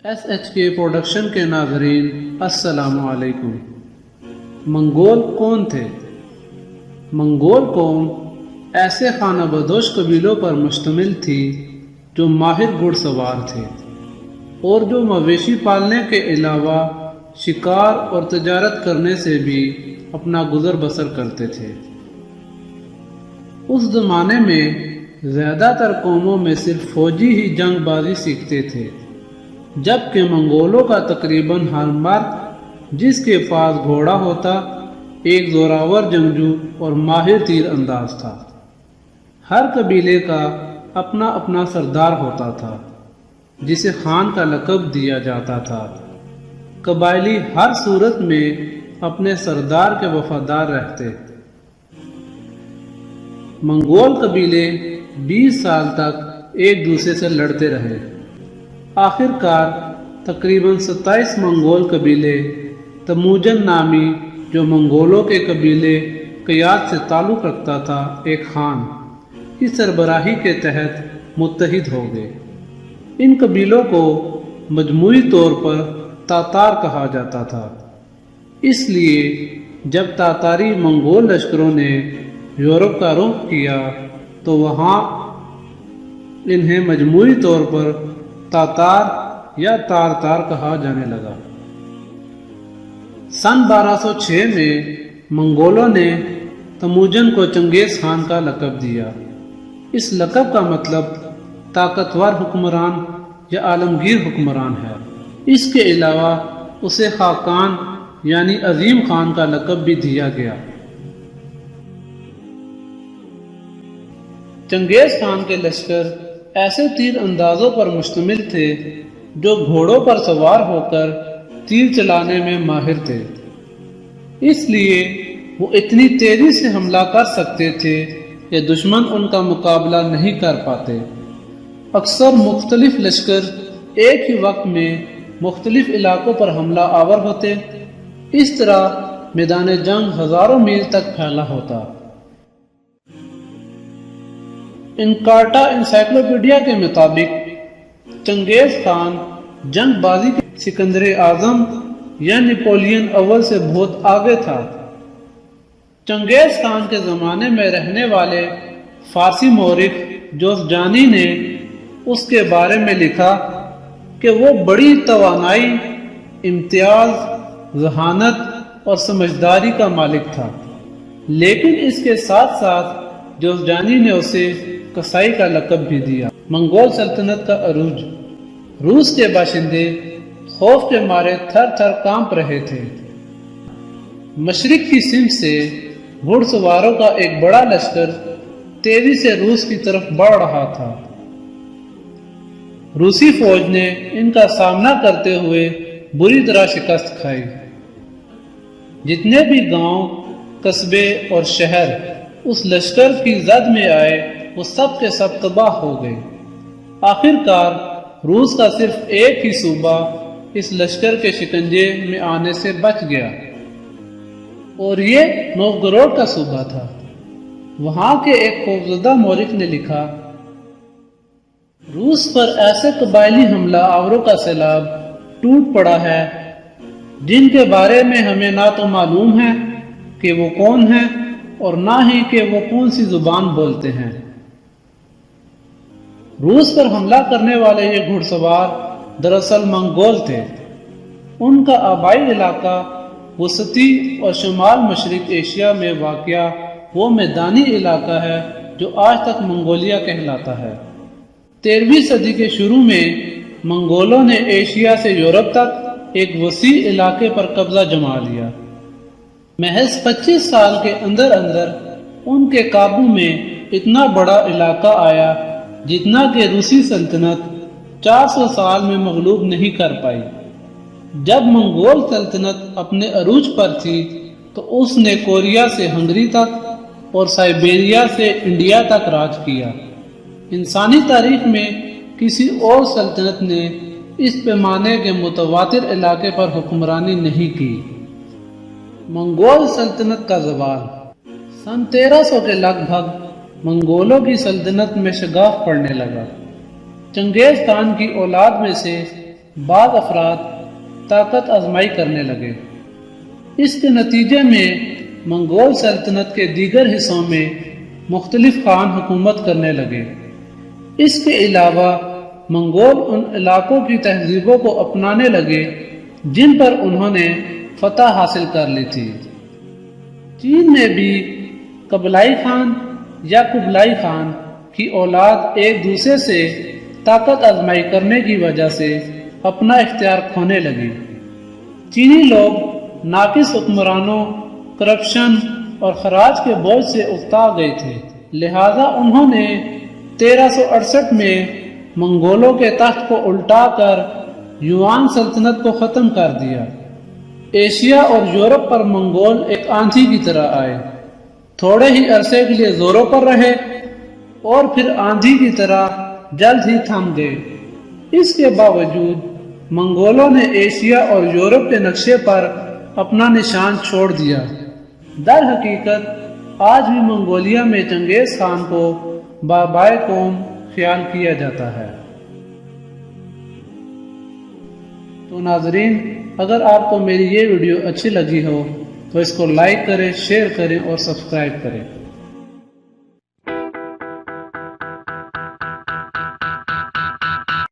SHK production کے ناظرین السلام علیکم۔ منگول کون تھے؟ منگول قوم ایسے خانہ بدوش قبیلوں پر مشتمل تھی جو ماہر گھڑ سوار تھے اور جو مویشی پالنے کے علاوہ شکار اور تجارت کرنے سے بھی اپنا گزر بسر کرتے تھے۔ اس زمانے میں زیادہ تر قوموں میں صرف فوجی ہی جنگ بازی سیکھتے تھے، جبکہ منگولوں کا تقریباً ہر مرد جس کے پاس گھوڑا ہوتا ایک زوراور جنگجو اور ماہر تیر انداز تھا۔ ہر قبیلے کا اپنا اپنا سردار ہوتا تھا جسے خان کا لقب دیا جاتا تھا۔ قبائلی ہر صورت میں اپنے سردار کے وفادار رہتے۔ منگول قبیلے 20 سال تک ایک دوسرے سے لڑتے رہے۔ آخر کار تقریباً 27 منگول قبیلے تموجن نامی جو منگولوں کے قبیلے قیاد سے تعلق رکھتا تھا ایک خان کی سربراہی کے تحت متحد ہو گئے۔ ان قبیلوں کو مجموعی طور پر تاتار کہا جاتا تھا، اس لیے جب تاتاری منگول لشکروں نے یورپ کا رخ کیا تو وہاں انہیں مجموعی طور پر تاتار یا تارتار کہا جانے لگا۔ سن 1206 میں منگولوں نے تموجن کو چنگیز خان کا لقب دیا۔ اس لقب کا مطلب طاقتور حکمران یا عالمگیر حکمران ہے۔ اس کے علاوہ اسے خاقان یعنی عظیم خان کا لقب بھی دیا گیا۔ چنگیز خان کے لشکر ایسے تیر اندازوں پر مشتمل تھے جو گھوڑوں پر سوار ہو کر تیر چلانے میں ماہر تھے، اس لیے وہ اتنی تیزی سے حملہ کر سکتے تھے کہ دشمن ان کا مقابلہ نہیں کر پاتے۔ اکثر مختلف لشکر ایک ہی وقت میں مختلف علاقوں پر حملہ آور ہوتے، اس طرح میدان جنگ ہزاروں میل تک پھیلا ہوتا۔ انکارٹا انسائکلوپیڈیا کے مطابق چنگیز خان جنگ بازی کے سکندر اعظم یا نیپولین اول سے بہت آگے تھا۔ چنگیز خان کے زمانے میں رہنے والے فارسی مورخ جوزجانی نے اس کے بارے میں لکھا کہ وہ بڑی توانائی، امتیاز، ذہانت اور سمجھداری کا مالک تھا، لیکن اس کے ساتھ ساتھ جوزجانی نے اسے کسائی کا لقب بھی دیا۔ منگول سلطنت کا عروج۔ روس کے باشندے خوف کے مارے تھر تھر کانپ رہے تھے۔ مشرق کی سمت سے گھڑ سواروں کا ایک بڑا لشکر تیزی سے روس کی طرف بڑھ رہا تھا۔ روسی فوج نے ان کا سامنا کرتے ہوئے بری طرح شکست کھائی۔ جتنے بھی گاؤں، قصبے اور شہر اس لشکر کی زد میں آئے وہ سب کے سب تباہ ہو گئے۔ آخر کار روس کا صرف ایک ہی صوبہ اس لشکر کے شکنجے میں آنے سے بچ گیا اور یہ نووگورود کا صوبہ تھا۔ وہاں کے ایک خوفزدہ مورخ نے لکھا، روس پر ایسے قبائلی حملہ آوروں کا سیلاب ٹوٹ پڑا ہے جن کے بارے میں ہمیں نہ تو معلوم ہے کہ وہ کون ہیں اور نہ ہی کہ وہ کون سی زبان بولتے ہیں۔ روس پر حملہ کرنے والے یہ گھڑ سوار دراصل منگول تھے۔ ان کا آبائی علاقہ وسطی اور شمال مشرق ایشیا میں واقع وہ میدانی علاقہ ہے جو آج تک منگولیا کہلاتا ہے۔ 13ویں صدی کے شروع میں منگولوں نے ایشیا سے یورپ تک ایک وسیع علاقے پر قبضہ جما لیا۔ محض 25 سال کے اندر ان کے قابو میں اتنا بڑا علاقہ آیا جتنا کہ روسی سلطنت 400 سال میں مغلوب نہیں کر پائی۔ جب منگول سلطنت اپنے عروج پر تھی تو اس نے کوریا سے ہنگری تک اور سائبیریا سے انڈیا تک راج کیا۔ انسانی تاریخ میں کسی اور سلطنت نے اس پیمانے کے متواتر علاقے پر حکمرانی نہیں کی۔ منگول سلطنت کا زوال۔ سن 1300 کے لگ بھگ منگولوں کی سلطنت میں شگاف پڑنے لگا۔ چنگیز خان کی اولاد میں سے بعض افراد طاقت آزمائی کرنے لگے۔ اس کے نتیجے میں منگول سلطنت کے دیگر حصوں میں مختلف خان حکومت کرنے لگے۔ اس کے علاوہ منگول ان علاقوں کی تہذیبوں کو اپنانے لگے جن پر انہوں نے فتح حاصل کر لی تھی۔ چین میں بھی قبلائی خان یا قبلائی خان کی اولاد ایک دوسرے سے طاقت آزمائی کرنے کی وجہ سے اپنا اختیار کھونے لگی۔ چینی لوگ ناقص حکمرانوں، کرپشن اور خراج کے بوجھ سے اکتا گئے تھے، لہذا انہوں نے 1368 میں منگولوں کے تخت کو الٹا کر یوان سلطنت کو ختم کر دیا۔ ایشیا اور یورپ پر منگول ایک آندھی کی طرح آئے، تھوڑے ہی عرصے کے لیے زوروں پر رہے اور پھر آندھی کی طرح جلد ہی تھم گئے۔ اس کے باوجود منگولوں نے ایشیا اور یورپ کے نقشے پر اپنا نشان چھوڑ دیا۔ در حقیقت آج بھی منگولیا میں چنگیز خان کو بابائے قوم خیال کیا جاتا ہے۔ تو ناظرین، اگر آپ کو میری یہ ویڈیو اچھی لگی ہو تو اس کو لائک کریں، شیئر کریں اور سبسکرائب کریں۔